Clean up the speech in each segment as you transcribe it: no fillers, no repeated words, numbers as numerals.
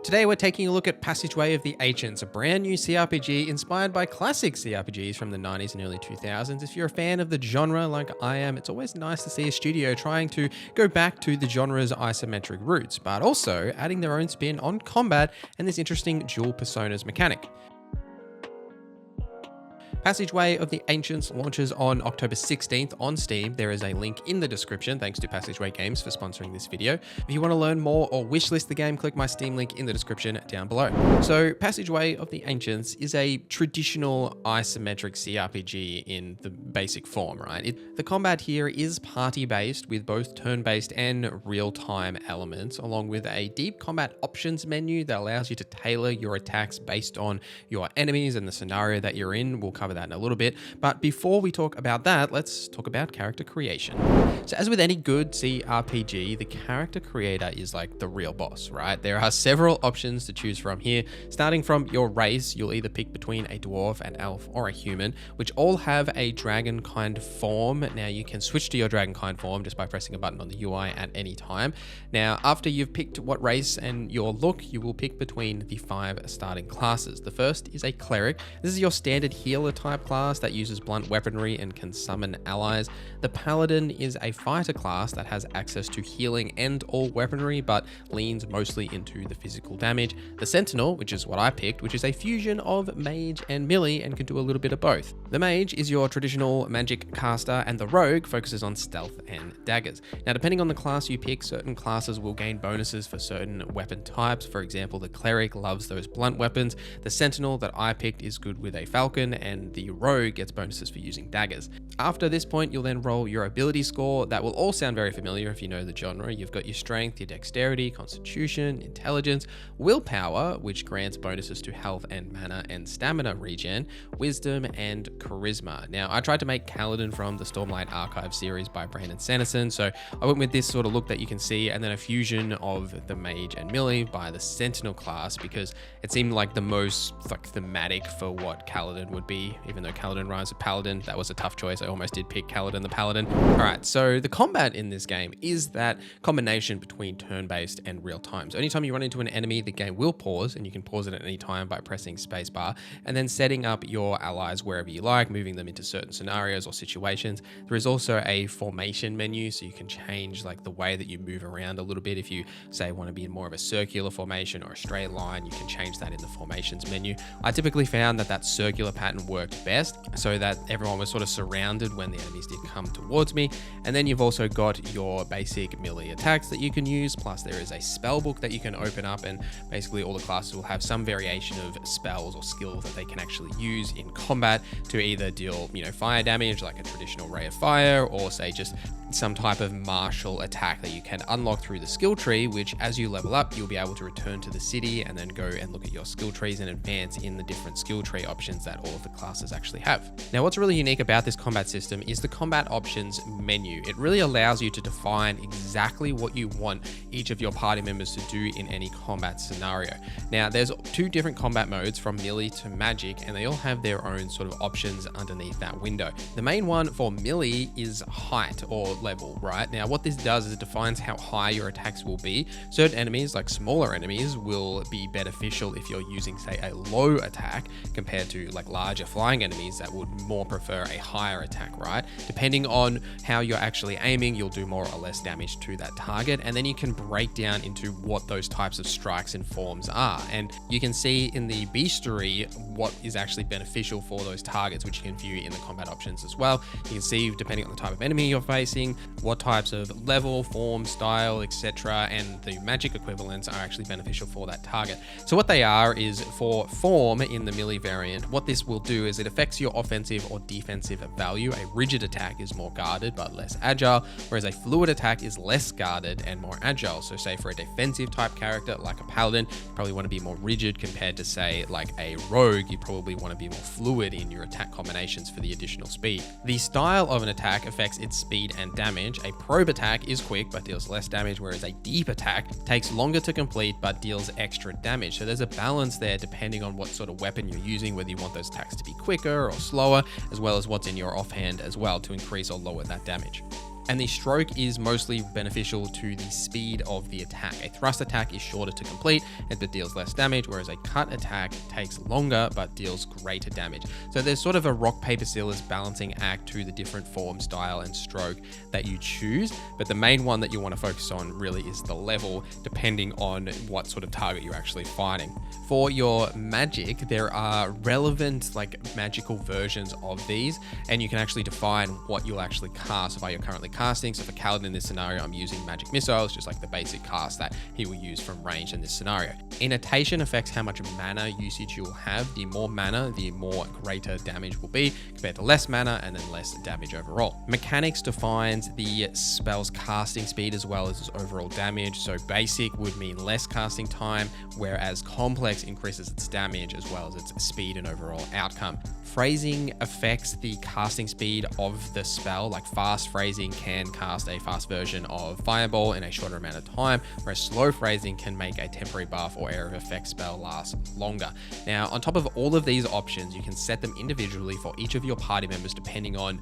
Today we're taking a look at Passageway of the Ancients, a brand new CRPG inspired by classic CRPGs from the 90s and early 2000s. If you're a fan of the genre like I am, it's always nice to see a studio trying to go back to the genre's isometric roots, but also adding their own spin on combat and this interesting dual personas mechanic. Passageway of the Ancients launches on October 16th on Steam. There is a link in the description. Thanks to Passageway Games for sponsoring this video. If you want to learn more or wishlist the game, click my Steam link in the description down below. So Passageway of the Ancients is a traditional isometric CRPG in the basic form, right? The combat here is party-based with both turn-based and real-time elements, along with a deep combat options menu that allows you to tailor your attacks based on your enemies and the scenario that you're in. We'll cover that in a little bit, but before we talk about that, let's talk about character creation. So as with any good CRPG, the character creator is like the real boss, right? There are several options to choose from here. Starting from your race, you'll either pick between a dwarf, an elf, or a human, which all have a dragon kind form. Now you can switch to your dragon kind form just by pressing a button on the UI at any time. Now, after you've picked what race and your look, you will pick between the 5 starting classes. The first is a cleric. This is your standard healer type class that uses blunt weaponry and can summon allies. The paladin is a fighter class that has access to healing and all weaponry, but leans mostly into the physical damage. The sentinel, which is what I picked, which is a fusion of mage and melee and can do a little bit of both. The mage is your traditional magic caster, and the rogue focuses on stealth and daggers. Now, depending on the class you pick, certain classes will gain bonuses for certain weapon types. For example, the cleric loves those blunt weapons. The sentinel that I picked is good with a falcon, and the rogue gets bonuses for using daggers. After this point, you'll then roll your ability score. That will all sound very familiar if you know the genre. You've got your strength, your dexterity, constitution, intelligence, willpower, which grants bonuses to health and mana and stamina regen, wisdom, and charisma. Now, I tried to make Kaladin from the Stormlight Archive series by Brandon Sanderson, so I went with this sort of look that you can see, and then a fusion of the mage and melee by the sentinel class, because it seemed like the most thematic for what Kaladin would be. Even though Kaladin rhymes with paladin, that was a tough choice. I almost did pick Kaladin the paladin. All right, so the combat in this game is that combination between turn-based and real time. So anytime you run into an enemy, the game will pause, and you can pause it at any time by pressing spacebar, and then setting up your allies wherever you like, moving them into certain scenarios or situations. There is also a formation menu, so you can change like the way that you move around a little bit. If you say want to be in more of a circular formation or a straight line, you can change that in the formations menu. I typically found that circular pattern worked best, so that everyone was sort of surrounded when the enemies did come towards me. And then you've also got your basic melee attacks that you can use, plus there is a spell book that you can open up, and basically all the classes will have some variation of spells or skills that they can actually use in combat to either deal, fire damage like a traditional ray of fire, or say just some type of martial attack that you can unlock through the skill tree, which as you level up, you'll be able to return to the city and then go and look at your skill trees and advance in the different skill tree options that all of the classes actually have. Now, what's really unique about this combat system is the combat options menu. It really allows you to define exactly what you want each of your party members to do in any combat scenario. Now, there's 2 different combat modes from melee to magic, and they all have their own sort of options underneath that window. The main one for melee is height or level, right? Now, what this does is it defines how high your attacks will be. Certain enemies, like smaller enemies, will be beneficial if you're using, say, a low attack compared to like larger flying enemies that would more prefer a higher attack, right? Depending on how you're actually aiming, you'll do more or less damage to that target, and then you can break down into what those types of strikes and forms are. And you can see in the bestiary what is actually beneficial for those targets, which you can view in the combat options as well. You can see, depending on the type of enemy you're facing, what types of level, form, style, etc., and the magic equivalents are actually beneficial for that target. So what they are is, for form in the melee variant, what this will do is it affects your offensive or defensive value. A rigid attack is more guarded but less agile, whereas a fluid attack is less guarded and more agile. So say for a defensive type character like a paladin, you probably want to be more rigid compared to, say, like a rogue. You probably want to be more fluid in your attack combinations for the additional speed. The style of an attack affects its speed and damage. A probe attack is quick but deals less damage, whereas a deep attack takes longer to complete but deals extra damage. So there's a balance there depending on what sort of weapon you're using, whether you want those attacks to be quicker or slower, as well as what's in your offhand as well to increase or lower that damage. And the stroke is mostly beneficial to the speed of the attack. A thrust attack is shorter to complete and but deals less damage, whereas a cut attack takes longer but deals greater damage. So there's sort of a rock, paper, scissors balancing act to the different form, style, and stroke that you choose. But the main one that you want to focus on really is the level, depending on what sort of target you're actually fighting. For your magic, there are relevant magical versions of these, and you can actually define what you'll actually cast if you're currently casting. So for Kaladin in this scenario, I'm using magic missiles, just like the basic cast that he will use from range in this scenario. Innertation affects how much mana usage you'll have. The more mana, the more greater damage will be compared to less mana, and then less damage overall. Mechanics defines the spell's casting speed as well as its overall damage. So basic would mean less casting time, whereas complex increases its damage as well as its speed and overall outcome. Phrasing affects the casting speed of the spell. Like fast phrasing can cast a fast version of Fireball in a shorter amount of time, whereas slow phrasing can make a temporary buff or area of effect spell last longer. Now, on top of all of these options, you can set them individually for each of your party members depending on,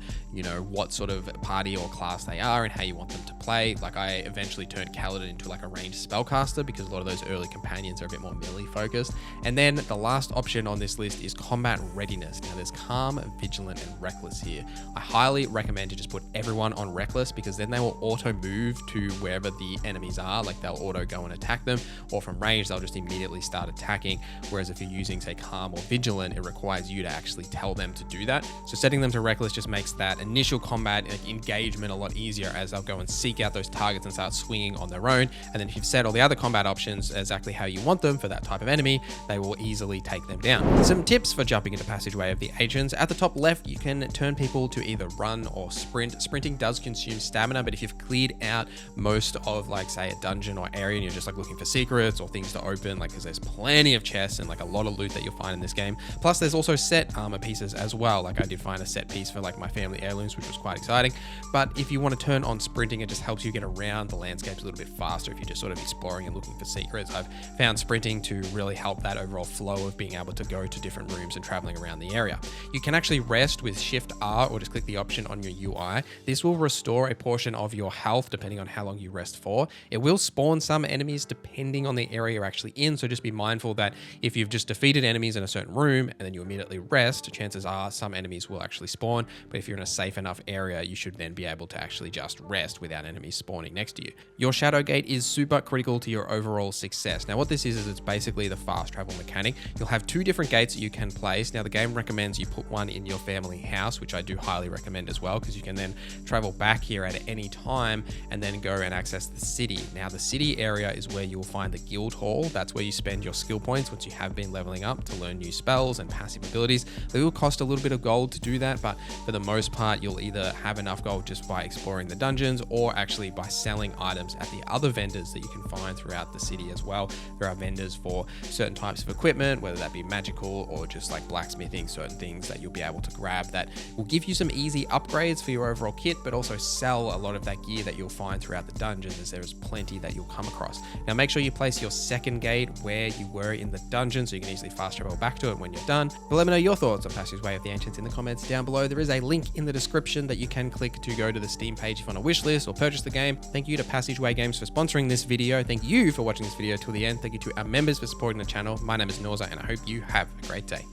what sort of party or class they are and how you want them to play. Like I eventually turned Kaladin into a ranged spellcaster because a lot of those early companions are a bit more melee focused. And then the last option on this list is combat readiness. Now there's calm, vigilant, and reckless here. I highly recommend to just put everyone on reckless because then they will auto move to wherever the enemies are. Like they'll auto go and attack them, or from range they'll just immediately start attacking. Whereas if you're using say calm or vigilant, it requires you to actually tell them to do that. So setting them to reckless just makes that initial combat engagement a lot easier, as they'll go and seek out those targets and start swinging on their own. And then if you've set all the other combat options exactly how you want them for that type of enemy, they will easily take them down. Some tips for jumping into Passageway of the Ancients. At the top left, you can turn people to either run or sprint. Sprinting does consume stamina, but if you've cleared out most of say a dungeon or area and you're just looking for secrets or things to open, because there's plenty of chests and a lot of loot that you'll find in this game. Plus there's also set armor pieces as well. I did find a set piece for my family heirlooms, which was quite exciting. But if you want to turn on sprinting, it just helps you get around the landscapes a little bit faster if you're just sort of exploring and looking for secrets. I've found sprinting to really help that overall flow of being able to go to different rooms and traveling around the area. You can actually rest with Shift R or just click the option on your UI. This will restore a portion of your health depending on how long you rest for. It will spawn some enemies depending on the area you're actually in, so just be mindful that if you've just defeated enemies in a certain room and then you immediately rest, chances are some enemies will actually spawn. But if you're in a safe enough area, you should then be able to actually just rest without enemies spawning next to you. Your Shadow Gate is super critical to your overall success. Now what this is it's basically the fast travel mechanic. You'll have two different gates that you can place. Now the game recommends you put one in your family house, which I do highly recommend as well, because you can then travel back here at any time and then go and access the city. Now the city area is where you'll find the guild hall. That's where you spend your skill points once you have been leveling up to learn new spells and passive abilities. They will cost a little bit of gold to do that, but for the most part you'll either have enough gold just by exploring the dungeons or actually by selling items at the other vendors that you can find throughout the city as well. There are vendors for certain types of equipment, whether that be magical or just blacksmithing, certain things that you'll be able to grab that will give you some easy upgrades for your overall kit, but also sell a lot of that gear that you'll find throughout the dungeons, as there's plenty that you'll come across. Now make sure you place your second gate where you were in the dungeon so you can easily fast travel back to it when you're done. But let me know your thoughts on Passageway of the Ancients in the comments down below. There is a link in the description that you can click to go to the Steam page if you want a wish list or purchase the game. Thank you to Passageway Games for sponsoring this video. Thank you for watching this video till the end. Thank you to our members for supporting the channel. My name is NorZZa and I hope you have a great day.